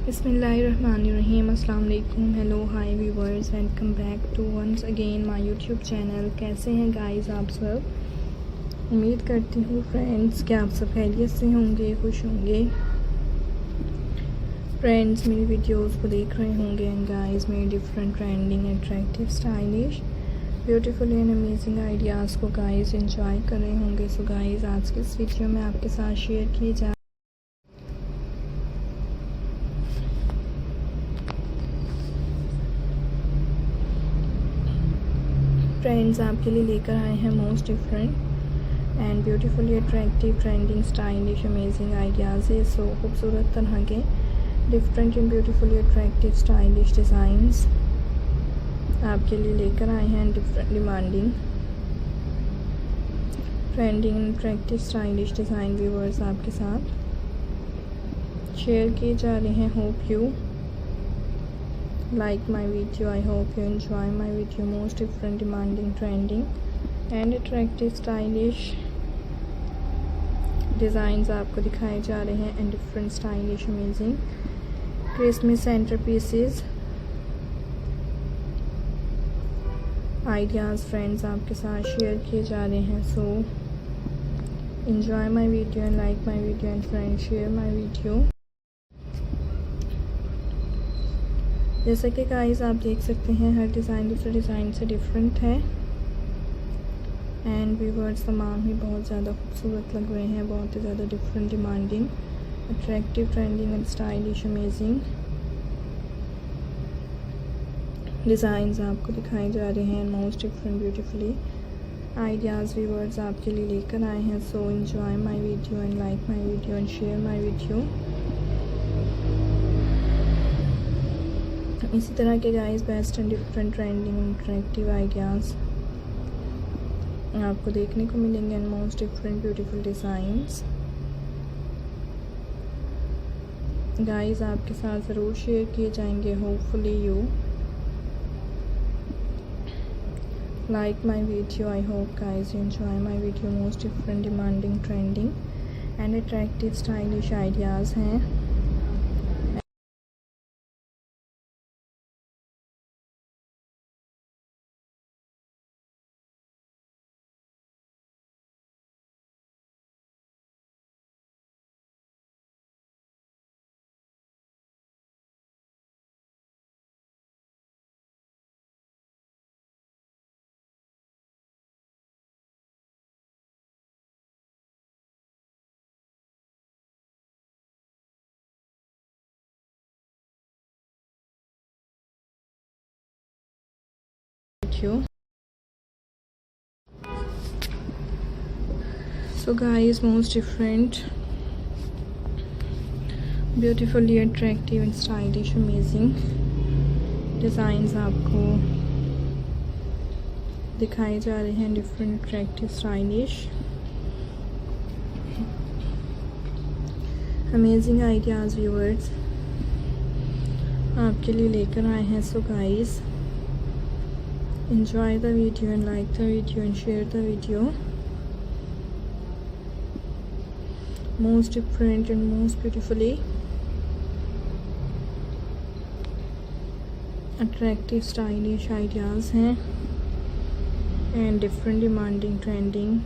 बिस्मिल्लाहिर्रहमानिर्रहीम। अस्सलाम वालेकुम, hello hi viewers, welcome back to once again my YouTube channel. कैसे हैं गाइस आप सब? उम्मीद करती हूँ फ्रेंड्स कि आप सब खैरियत से होंगे, खुश होंगे। फ्रेंड्स मेरी वीडियोस को देख रहे होंगे एंड गाइस मेरी different trending attractive stylish beautiful and amazing ideas को गाइस एंजॉय कर रहे होंगे। सो गाइस आज के इस वीडियो में आपके साथ शेयर किए जा फ्रेंड्स आपके लिए लेकर आए हैं most different and beautifully attractive trending stylish amazing ideas है। सो खूबसूरत तरह के different and beautifully attractive stylish designs आपके लिए लेकर आए हैं। Different demanding trending and attractive stylish design viewers आपके साथ शेयर किए जा रहे हैं। Hope you like my video, I hope you enjoy my video. Most different demanding trending and attractive stylish designs आपको दिखाए जा रहे हैं and different stylish amazing Christmas centerpieces ideas friends आपके साथ शेयर किए जा रहे हैं। So enjoy my video and like my video and friends share my video। जैसा कि गाइस आप देख सकते हैं हर डिज़ाइन दूसरे डिज़ाइन से डिफरेंट है एंड व्यूअर्स तमाम ही बहुत ज़्यादा खूबसूरत लग रहे हैं। बहुत ही ज़्यादा different demanding attractive trending and stylish amazing designs आपको दिखाए जा रहे हैं। Most different beautifully ideas viewers आपके लिए लेकर आए हैं। So enjoy my video and like my video and share my video. इसी तरह के guys best and different trending and attractive ideas आपको देखने को मिलेंगे and most different beautiful designs guys आपके साथ ज़रूर शेयर किए जाएंगे। Hopefully you like my video, I hope guys you enjoy my video। most different demanding trending and attractive stylish ideas हैं। So guys most different beautifully attractive and stylish amazing designs आपको दिखाए जा रहे हैं। Different attractive stylish amazing ideas viewers आपके लिए लेकर आए हैं। So guys enjoy the video and like the video and share the video। most different and most beautifully attractive stylish ideas हैं and different demanding trending